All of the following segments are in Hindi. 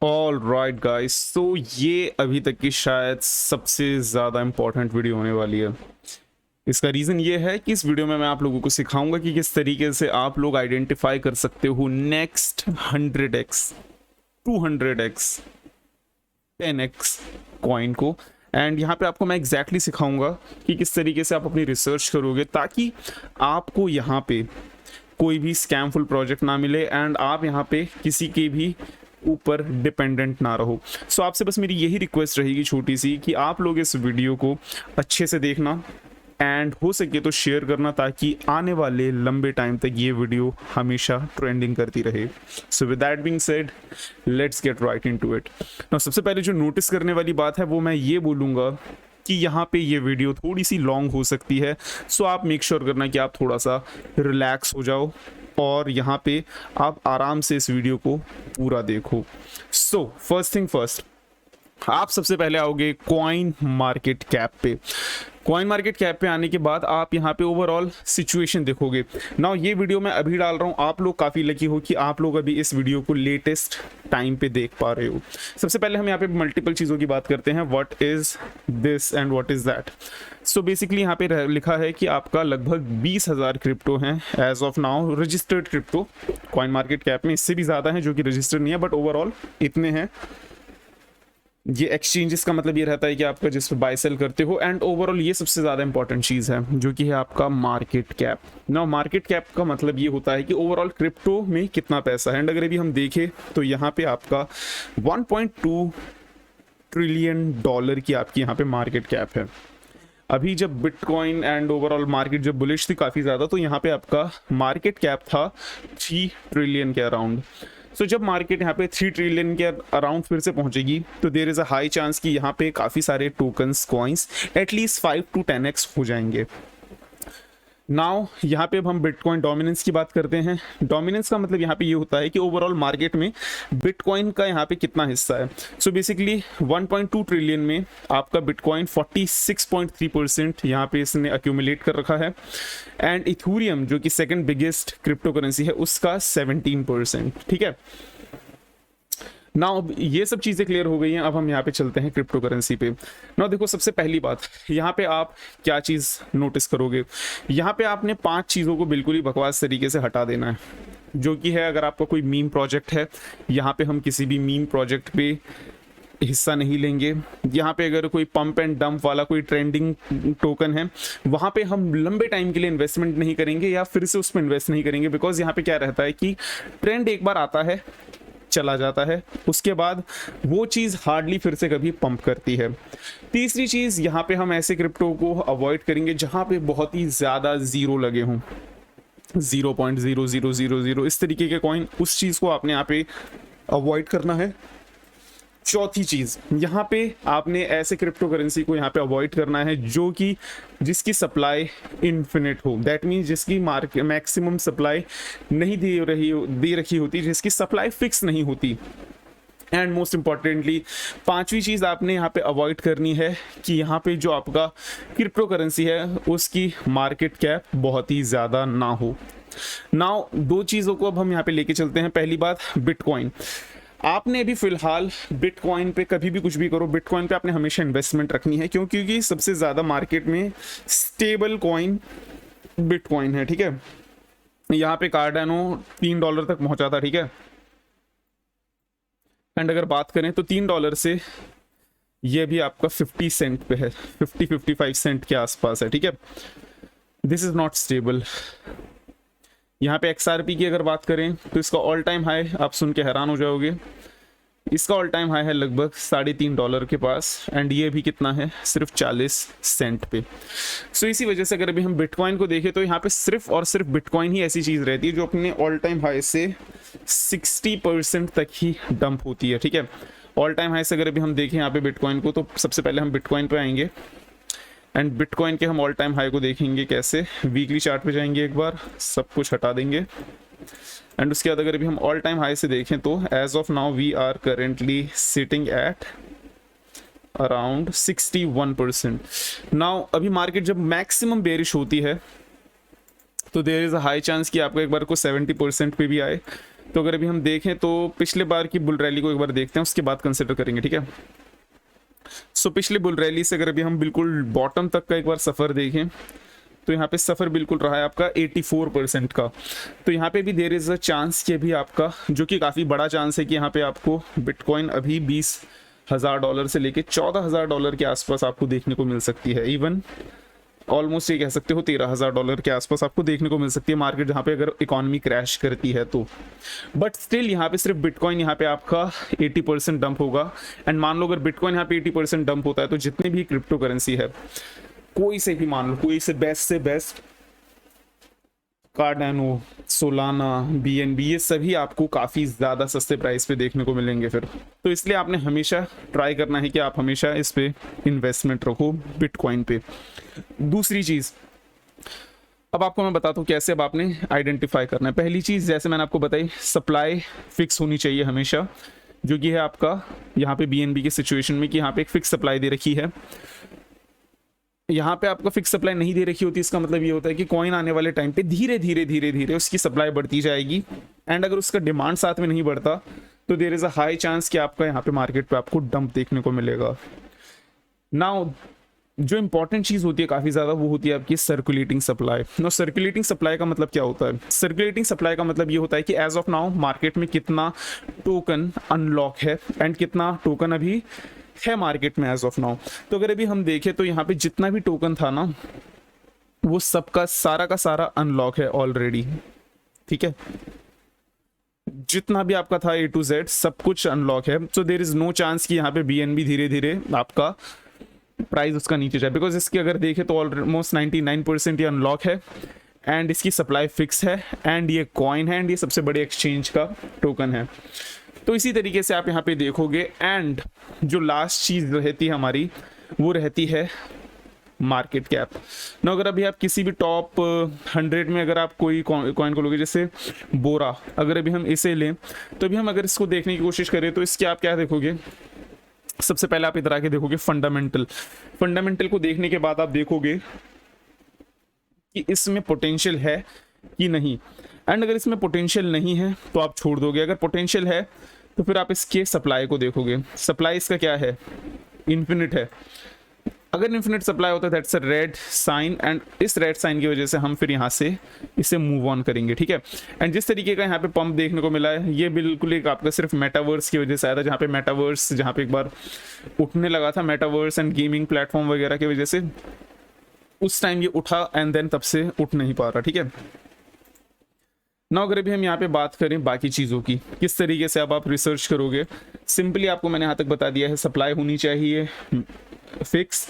ऑल राइट गाइस, तो ये अभी तक की शायद सबसे ज़्यादा इम्पोर्टेंट वीडियो होने वाली है। इसका रीज़न ये है कि इस वीडियो में मैं आप लोगों को सिखाऊंगा कि किस तरीके से आप लोग आइडेंटिफाई कर सकते हो next 100x 200x 10x coin को। एंड यहाँ पे आपको मैं एग्जैक्टली सिखाऊंगा कि किस तरीके से आप अपनी रिसर्च करोगे ताकि आपको यहाँ पे कोई भी स्कैमफुल प्रोजेक्ट ना मिले एंड आप यहाँ पे किसी के भी ऊपर डिपेंडेंट ना रहो। सो आपसे बस मेरी यही रिक्वेस्ट रहेगी छोटी सी कि आप लोग इस वीडियो को अच्छे से देखना एंड हो सके तो शेयर करना ताकि आने वाले लंबे टाइम तक ये वीडियो हमेशा ट्रेंडिंग करती रहे। सो with that being said, let's get right into it. Now सबसे पहले जो नोटिस करने वाली बात है वो मैं ये बोलूँगा कि यहाँ पे ये वीडियो थोड़ी सी लॉन्ग हो सकती है। सो आप मेक श्योर करना कि आप थोड़ा सा रिलैक्स हो जाओ और यहाँ पे आप आराम से इस वीडियो को पूरा देखो। सो फर्स्ट थिंग फर्स्ट, आप सबसे पहले आओगे कॉइन मार्केट कैप पे। कॉइन मार्केट कैप पे आने के बाद आप यहाँ पे ओवरऑल सिचुएशन देखोगे। नाउ ये वीडियो मैं अभी डाल रहा हूँ, आप लोग काफ़ी लकी हो कि आप लोग अभी इस वीडियो को लेटेस्ट टाइम पे देख पा रहे हो। सबसे पहले हम यहाँ पे मल्टीपल चीज़ों की बात करते हैं, what is this and what is that. So basically यहाँ पे लिखा है कि आपका लगभग 20,000 क्रिप्टो हैं as of now registered crypto coin market cap में। इससे भी ज़्यादा हैं जो कि रजिस्टर्ड नहीं है, बट ओवरऑल इतने हैं। ये एक्सचेंजेस का मतलब ये रहता है कि आपका जिस पे बाय सेल करते हो एंड ओवरऑल ये सबसे ज़्यादा इंपॉर्टेंट चीज़ है जो कि है आपका मार्केट कैप। ना मार्केट कैप का मतलब ये होता है कि ओवरऑल क्रिप्टो में कितना पैसा है। एंड अगर अभी हम देखें तो यहाँ पे आपका 1.2 ट्रिलियन डॉलर की आपकी यहाँ पे मार्केट कैप है। अभी जब बिटकॉइन एंड ओवरऑल मार्केट जब बुलिश थी काफ़ी ज़्यादा, तो यहाँ पे आपका मार्केट कैप था 3 ट्रिलियन के अराउंड। सो जब मार्केट यहाँ पे 3 ट्रिलियन के अराउंड फिर से पहुंचेगी तो there is a high chance कि यहाँ पे काफ़ी सारे tokens coins at least 5 to 10x हो जाएंगे। नाउ यहाँ पे अब हम बिटकॉइन डोमिनेंस की बात करते हैं। डोमिनेंस का मतलब यहाँ पे ये होता है कि ओवरऑल मार्केट में बिटकॉइन का यहाँ पे कितना हिस्सा है। सो बेसिकली 1.2 ट्रिलियन में आपका बिटकॉइन 46.3% यहाँ पे इसने अक्यूमुलेट कर रखा है एंड इथेरियम जो कि सेकंड बिगेस्ट क्रिप्टो करेंसी है उसका 17%। ठीक है, नाउ ये सब चीज़ें क्लियर हो गई हैं। अब हम यहाँ पे चलते हैं क्रिप्टो करेंसी पे। नाउ देखो, सबसे पहली बात यहाँ पे आप क्या चीज़ नोटिस करोगे, यहाँ पे आपने 5 चीज़ों को बिल्कुल ही बकवास तरीके से हटा देना है, जो कि है अगर आपका कोई मीम प्रोजेक्ट है, यहाँ पे हम किसी भी मीम प्रोजेक्ट पे हिस्सा नहीं लेंगे। यहाँ पे अगर कोई पंप एंड डंप वाला कोई ट्रेंडिंग टोकन है, वहाँ पे हम लंबे टाइम के लिए इन्वेस्टमेंट नहीं करेंगे या फिर से उसमें इन्वेस्ट नहीं करेंगे, बिकॉज यहाँ पे क्या रहता है कि ट्रेंड एक बार आता है चला जाता है, उसके बाद वो चीज़ हार्डली फिर से कभी पंप करती है। तीसरी चीज़, यहाँ पे हम ऐसे क्रिप्टो को अवॉइड करेंगे जहाँ पे बहुत ही ज़्यादा ज़ीरो लगे हों, 0.0000 इस तरीके के कॉइन, उस चीज़ को आपने यहाँ पे अवॉइड करना है। चौथी चीज़, यहाँ पे आपने ऐसे क्रिप्टो करेंसी को यहाँ पे अवॉइड करना है जो कि जिसकी सप्लाई इन्फिनिट हो। दैट मीन्स जिसकी मार्केट मैक्सिमम सप्लाई नहीं दे रखी होती, जिसकी सप्लाई फिक्स नहीं होती। एंड मोस्ट इंपॉर्टेंटली 5वीं चीज़ आपने यहाँ पे अवॉइड करनी है कि यहाँ पे जो आपका क्रिप्टो करेंसी है उसकी मार्केट कैप बहुत ही ज़्यादा ना हो। नाउ 2 चीज़ों को अब हम यहाँ पे लेके चलते हैं। पहली बात, बिटकॉइन। आपने अभी फिलहाल बिटकॉइन पे कभी भी कुछ भी करो, बिटकॉइन पे आपने हमेशा इन्वेस्टमेंट रखनी है, क्योंकि सबसे ज़्यादा मार्केट में स्टेबल कॉइन बिटकॉइन है। ठीक है, यहाँ पे कार्डानो $3 तक पहुंचा था। ठीक है, एंड अगर बात करें तो $3 से ये भी आपका 50 सेंट पे है, 50-55 सेंट के आसपास है। ठीक है, दिस इज नॉट स्टेबल। यहाँ पे XRP की अगर बात करें तो इसका ऑल टाइम हाई आप सुन के हैरान हो जाओगे, इसका ऑल टाइम हाई है लगभग $3.5 के पास एंड ये भी कितना है, सिर्फ 40 सेंट पे। सो इसी वजह से अगर अभी हम बिटकॉइन को देखें तो यहाँ पे सिर्फ और सिर्फ बिटकॉइन ही ऐसी चीज़ रहती है जो अपने ऑल टाइम हाई से 60% तक ही डंप होती है। ठीक है, ऑल टाइम हाई से अगर अभी हम देखें यहाँ पे बिटकॉइन को, तो सबसे पहले हम बिटकॉइन पे आएंगे एंड बिटकॉइन के हम ऑल टाइम हाई को देखेंगे कैसे। वीकली चार्ट पे जाएंगे, एक बार सब कुछ हटा देंगे एंड उसके बाद अगर अभी हम ऑल टाइम हाई से देखें तो as of now we are currently sitting at around 61%। Now अभी मार्केट जब मैक्सिमम बेरिश होती है तो there is a high chance कि आपको एक बार को 70% पे भी आए। तो अगर अभी हम देखें तो पिछले बार की बुल रैली को एक बार देखते हैं, उसके बाद कंसिडर करेंगे, ठीक है। सो पिछले बुल रैली से अगर अभी हम बिल्कुल बॉटम तक का एक बार सफ़र देखें तो यहाँ पे सफ़र बिल्कुल रहा है आपका 84% का। तो यहाँ पे भी देयर इज़ अ चांस कि अभी आपका, जो कि काफ़ी बड़ा चांस है कि यहाँ पे आपको बिटकॉइन अभी $20,000 से लेके $14,000 के आसपास आपको देखने को मिल सकती है। इवन ऑलमोस्ट ये कह सकते हो $13,000 के आसपास आपको देखने को मिल सकती है मार्केट, जहाँ पे अगर इकोनॉमी क्रैश करती है तो। बट स्टिल यहाँ पे सिर्फ बिटकॉइन यहाँ पे आपका 80% डंप होगा। एंड मान लो अगर बिटकॉइन यहाँ पे 80% डंप होता है तो जितनी भी क्रिप्टो करेंसी है, कोई से भी मान लो, कोई से बेस्ट कार्डानो, सोलाना, BNB, ये सभी आपको काफ़ी ज़्यादा सस्ते प्राइस पे देखने को मिलेंगे फिर। तो इसलिए आपने हमेशा ट्राई करना है कि आप हमेशा इस पे इन्वेस्टमेंट रखो, बिटकॉइन पे। दूसरी चीज़, अब आपको मैं बताता हूँ कैसे अब आपने आइडेंटिफाई करना है। पहली चीज़ जैसे मैंने आपको बताई, सप्लाई फिक्स होनी चाहिए हमेशा, जो कि है आपका यहाँ पे BNB की सिचुएशन में कि यहाँ पे एक फिक्स सप्लाई दे रखी है। यहाँ पे आपको फिक्स सप्लाई नहीं दे रखी होती, इसका मतलब ये होता है कि कॉइन आने वाले टाइम पे धीरे धीरे उसकी सप्लाई बढ़ती जाएगी। एंड अगर उसका डिमांड साथ में नहीं बढ़ता तो there is a high chance कि आपका यहाँ पे मार्केट पे आपको डंप देखने को मिलेगा। नाउ जो इंपॉर्टेंट चीज़ होती है काफ़ी ज़्यादा, वो होती है आपकी circulating supply. No, circulating supply का मतलब क्या होता है? सर्कुलेटिंग सप्लाई का मतलब ये होता है कि एज ऑफ नाउ मार्केट में कितना टोकन अनलॉक है एंड कितना टोकन अभी है मार्केट में एज ऑफ नाउ। तो अगर अभी हम देखें तो यहाँ पे जितना भी टोकन था ना, वो सबका सारा का सारा अनलॉक है ऑलरेडी, ठीक है। जितना भी आपका था A to Z सब कुछ अनलॉक है। So there is no chance कि यहाँ पे BNB धीरे धीरे आपका प्राइस उसका नीचे जाए, बिकॉज इसकी अगर देखें तो ऑलमोस्ट 99% ये अनलॉक है एंड इसकी सप्लाई फिक्स है एंड ये कॉइन है एंड ये सबसे बड़े एक्सचेंज का टोकन है। तो इसी तरीके से आप यहाँ पे देखोगे। एंड जो लास्ट चीज़ रहती है हमारी, वो रहती है मार्केट कैप। ना अगर अभी आप किसी भी टॉप 100 में अगर आप कोई कॉइन को लोगे, जैसे बोरा, अगर अभी हम इसे लें तो अभी हम अगर इसको देखने की कोशिश करें तो इसके आप क्या देखोगे, सबसे पहले आप इधर आके देखोगे फंडामेंटल को देखने के बाद आप देखोगे कि इसमें पोटेंशियल है कि नहीं। एंड अगर इसमें पोटेंशियल नहीं है तो आप छोड़ दोगे, अगर पोटेंशियल है तो फिर आप इसके सप्लाई को देखोगे। सप्लाई इसका क्या है? इन्फिनिट है। अगर इन्फिनिट सप्लाई होता है that's a red sign, and इस रेड साइन की वजह से हम फिर यहाँ से इसे मूव ऑन करेंगे, ठीक है। एंड जिस तरीके का यहाँ पे पंप देखने को मिला है, ये बिल्कुल एक आपका सिर्फ मेटावर्स की वजह से आया था, जहाँ पे मेटावर्स जहाँ पे एक बार उठने लगा था, मेटावर्स एंड गेमिंग प्लेटफॉर्म वगैरह की वजह से उस टाइम ये उठा एंड देन तब से उठ नहीं पा रहा, ठीक है ना। अगर अभी हम यहाँ पे बात करें बाकी चीज़ों की, किस तरीके से अब आप रिसर्च करोगे, सिंपली आपको मैंने यहाँ तक बता दिया है। सप्लाई होनी चाहिए फिक्स,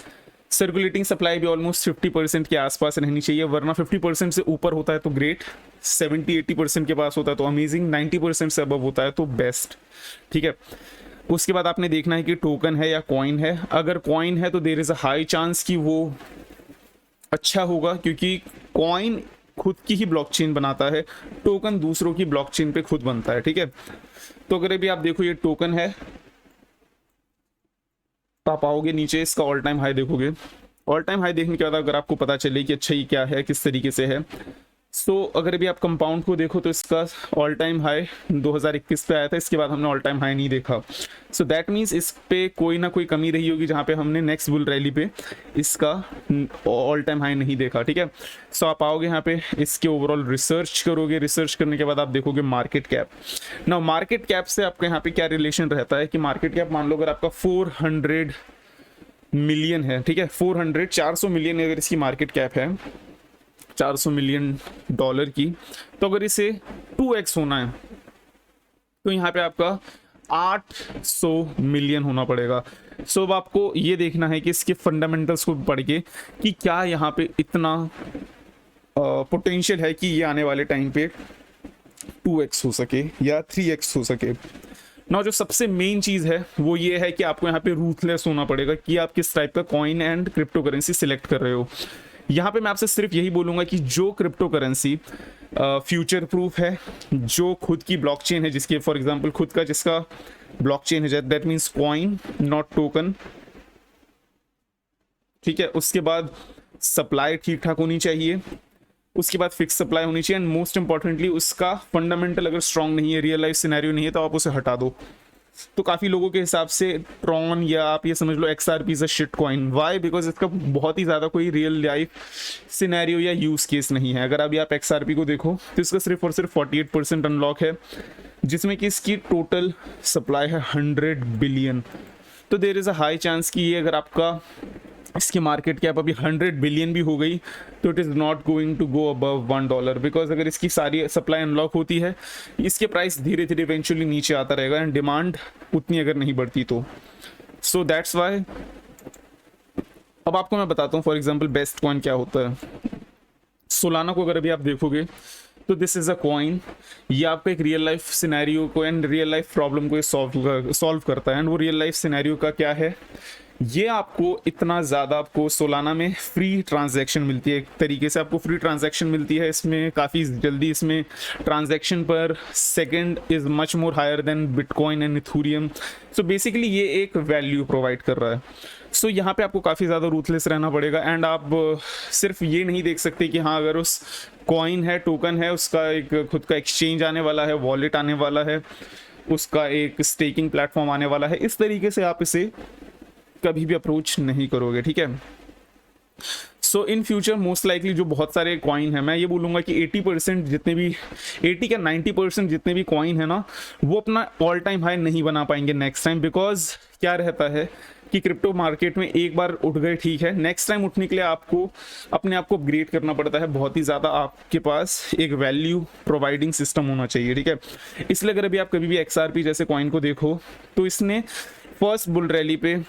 सर्कुलेटिंग सप्लाई भी ऑलमोस्ट 50% के आसपास रहनी चाहिए, वरना 50% से ऊपर होता है तो ग्रेट, 70-80% के पास होता है तो अमेजिंग, 90% से अबव होता है तो बेस्ट, ठीक है। उसके बाद आपने देखना है कि टोकन है या कॉइन है। अगर कॉइन है तो there is a high chance कि वो अच्छा होगा, क्योंकि कॉइन खुद की ही ब्लॉकचेन बनाता है, टोकन दूसरों की ब्लॉकचेन पे खुद बनता है, ठीक है। तो अगर अभी आप देखो ये टोकन है, तो आप आओगे नीचे, इसका ऑल टाइम हाई देखोगे। ऑल टाइम हाई देखने के बाद अगर आपको पता चले कि अच्छा ये क्या है, किस तरीके से है, सो अगर अभी आप कंपाउंड को देखो तो इसका ऑल टाइम हाई 2021 पे आया था, इसके बाद हमने ऑल टाइम हाई नहीं देखा। सो दैट मीन्स इस पे कोई ना कोई कमी रही होगी, जहाँ पे हमने नेक्स्ट बुल रैली पे इसका ऑल टाइम हाई नहीं देखा, ठीक है। सो आप आओगे यहाँ पे, इसके ओवरऑल रिसर्च करोगे, रिसर्च करने के बाद आप देखोगे मार्केट कैप। ना मार्केट कैप से आपका यहाँ पे क्या रिलेशन रहता है कि मार्केट कैप मान लो अगर आपका 400 मिलियन है, ठीक है, 400 मिलियन अगर इसकी मार्केट कैप है, $400 मिलियन की, तो अगर इसे 2x होना है तो यहाँ पे आपका 800 मिलियन होना पड़ेगा। सो अब आपको ये देखना है कि इसके फंडामेंटल्स को पढ़ के कि क्या यहाँ पे इतना पोटेंशियल है कि ये आने वाले टाइम पे 2x हो सके या 3x हो सके ना। जो सबसे मेन चीज़ है वो ये है कि आपको यहाँ पे रूथलेस होना पड़ेगा कि आप किस टाइप का coin and crypto currency select कर रहे हो। यहाँ पे मैं आपसे सिर्फ यही बोलूँगा कि जो क्रिप्टो करेंसी फ्यूचर प्रूफ है, जो खुद की ब्लॉकचेन है, जिसके फॉर एग्जांपल खुद का जिसका ब्लॉकचेन है, that means coin not token, ठीक है। उसके बाद सप्लाई ठीक ठाक होनी चाहिए, उसके बाद फिक्स सप्लाई होनी चाहिए, एंड मोस्ट इंपॉर्टेंटली उसका फंडामेंटल अगर स्ट्रांग नहीं है, रियल लाइफ सिनेरियो नहीं है, तो आप उसे हटा दो। तो काफ़ी लोगों के हिसाब से ट्रॉन या आप ये समझ लो XRP is a shit coin. Why? Because इसका बहुत ही ज़्यादा कोई रियल लाइफ सिनेरियो या यूज़ केस नहीं है। अगर अभी आप XRP को देखो तो इसका सिर्फ और सिर्फ 48% अनलॉक है, जिसमें कि इसकी टोटल सप्लाई है 100 बिलियन। तो there is a high chance कि ये अगर आपका इसकी मार्केट कैप अभी 100 बिलियन भी हो गई तो it is not going to go above $1, because अगर इसकी सारी सप्लाई अनलॉक होती है, इसके प्राइस धीरे धीरे इवेंचुअली नीचे आता रहेगा, एंड डिमांड उतनी अगर नहीं बढ़ती तो। सो दैट्स वाई अब आपको मैं बताता हूँ फॉर एग्जाम्पल बेस्ट कॉइन क्या होता है। सोलाना को अगर अभी आप देखोगे तो दिस इज़ अ कॉइन, ये आपको एक रियल लाइफ सिनेरियो को एंड रियल लाइफ प्रॉब्लम को सॉल्व करता है। एंड वो रियल लाइफ सिनेरियो का क्या है, ये आपको इतना ज़्यादा आपको सोलाना में फ्री ट्रांजैक्शन मिलती है, एक तरीके से आपको फ्री ट्रांजैक्शन मिलती है। इसमें काफ़ी जल्दी इसमें transaction per second is much more higher than Bitcoin and Ethereum. So basically ये एक वैल्यू प्रोवाइड कर रहा है। सो यहाँ पे आपको काफ़ी ज़्यादा रूथलेस रहना पड़ेगा, एंड आप सिर्फ ये नहीं देख सकते कि हाँ अगर उस कॉइन है, टोकन है, उसका एक खुद का एक्सचेंज आने वाला है, वॉलेट आने वाला है, उसका एक स्टेकिंग प्लेटफॉर्म आने वाला है, इस तरीके से आप इसे कभी भी अप्रोच नहीं करोगे, ठीक है। सो इन फ्यूचर मोस्ट लाइकली जो बहुत सारे कॉइन है, मैं ये बोलूँगा कि 80% जितने भी 80 का 90% जितने भी कॉइन है ना, वो अपना ऑल टाइम हाई नहीं बना पाएंगे नेक्स्ट टाइम। बिकॉज क्या रहता है कि क्रिप्टो मार्केट में एक बार उठ गए ठीक है, नेक्स्ट टाइम उठने के लिए आपको अपने आप को अपग्रेड करना पड़ता है बहुत ही ज़्यादा। आपके पास एक वैल्यू प्रोवाइडिंग सिस्टम होना चाहिए, ठीक है। इसलिए अगर अभी आप कभी भी XRP जैसे कॉइन को देखो तो इसने फर्स्ट बुल रैली पे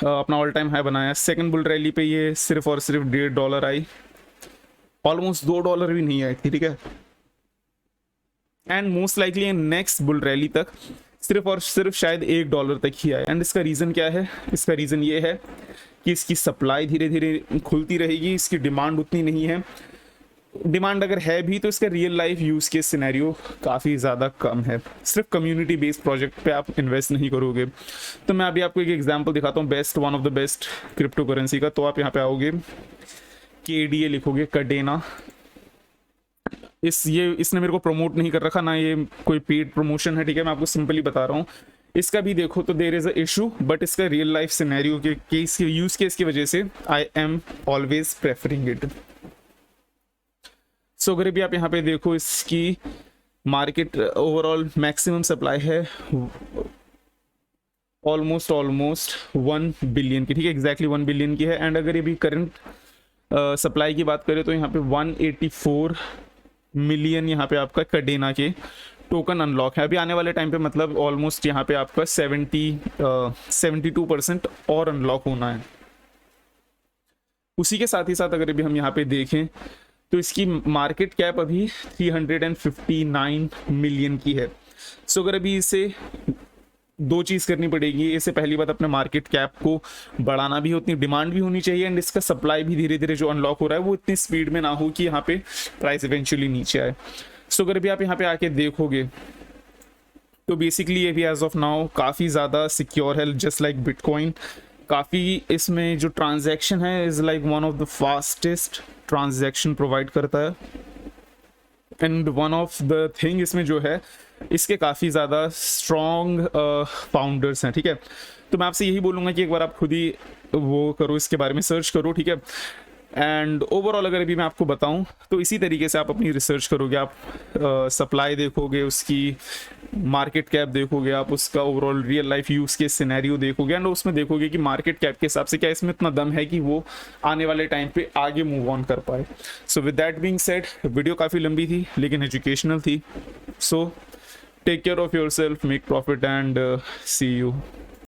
अपना ऑल टाइम हाई बनाया, सेकंड बुल रैली पे ये सिर्फ और सिर्फ $1.5 आई, ऑलमोस्ट $2 भी नहीं आई थी, ठीक है। And most likely next bull rally तक सिर्फ और सिर्फ शायद $1 तक ही आया। एंड इसका रीज़न क्या है? इसका रीज़न ये है कि इसकी सप्लाई धीरे धीरे खुलती रहेगी, इसकी डिमांड उतनी नहीं है। डिमांड अगर है भी तो इसका रियल लाइफ यूज़ के सिनेरियो काफ़ी ज़्यादा कम है। सिर्फ कम्युनिटी बेस्ड प्रोजेक्ट पे आप इन्वेस्ट नहीं करोगे। तो मैं अभी आपको एक एग्जांपल दिखाता हूँ best one of the best crypto currency का। तो आप यहाँ पे आओगे, KDA लिखोगे, कडेना। इसने मेरे को प्रमोट नहीं कर रखा ना, ये कोई पेड प्रमोशन है, ठीक है। मैं आपको सिंपली बता रहा हूँ। इसका भी देखो तो there is a issue, but इसका रियल लाइफ सिनेरियो के केस के यूज़ केस की वजह से I am always preferring it. So अगर भी आप यहाँ पे देखो, इसकी मार्केट ओवरऑल मैक्सिमम सप्लाई है ऑलमोस्ट 1 बिलियन की, ठीक है, एग्जैक्टली 1 बिलियन की है। एंड अगर ये भी करंट सप्लाई की बात करें तो यहाँ पे 184 मिलियन यहाँ पे आपका कडेना के टोकन अनलॉक है। अभी आने वाले टाइम पे मतलब ऑलमोस्ट यहाँ पे आपका 72% और अनलॉक होना है। उसी के साथ ही साथ अगर भी हम यहाँ पे देखें तो इसकी मार्केट कैप अभी 359 मिलियन की है। सो अगर अभी इसे दो चीज़ करनी पड़ेगी, इससे पहली बात अपने मार्केट कैप को बढ़ाना भी, उतनी डिमांड भी होनी चाहिए, एंड इसका सप्लाई भी धीरे धीरे जो अनलॉक हो रहा है वो इतनी स्पीड में ना हो कि यहाँ पे प्राइस इवेंचुअली नीचे आए। सो अगर भी आप यहाँ पे आके देखोगे तो बेसिकली ये भी एज ऑफ नाउ काफ़ी ज़्यादा सिक्योर है, जस्ट लाइक बिटकॉइन। काफ़ी इसमें जो ट्रांजैक्शन है is like one of the fastest transaction provide करता है। And one of the thing इसमें जो है, इसके काफ़ी ज़्यादा स्ट्रॉन्ग फाउंडर्स हैं, ठीक है। तो मैं आपसे यही बोलूँगा कि एक बार आप खुद ही वो करो, इसके बारे में सर्च करो, ठीक है। एंड ओवरऑल अगर अभी मैं आपको बताऊं तो इसी तरीके से आप अपनी रिसर्च करोगे, आप सप्लाई देखोगे, उसकी मार्केट कैप देखोगे, आप उसका ओवरऑल रियल लाइफ यूज़ के सिनेरियो देखोगे, एंड उसमें देखोगे कि मार्केट कैप के हिसाब से क्या इसमें इतना दम है कि वो आने वाले टाइम पे आगे मूव ऑन कर पाए। So with that being said, video काफ़ी लंबी थी लेकिन एजुकेशनल थी। So take care of yourself, make profit and see you.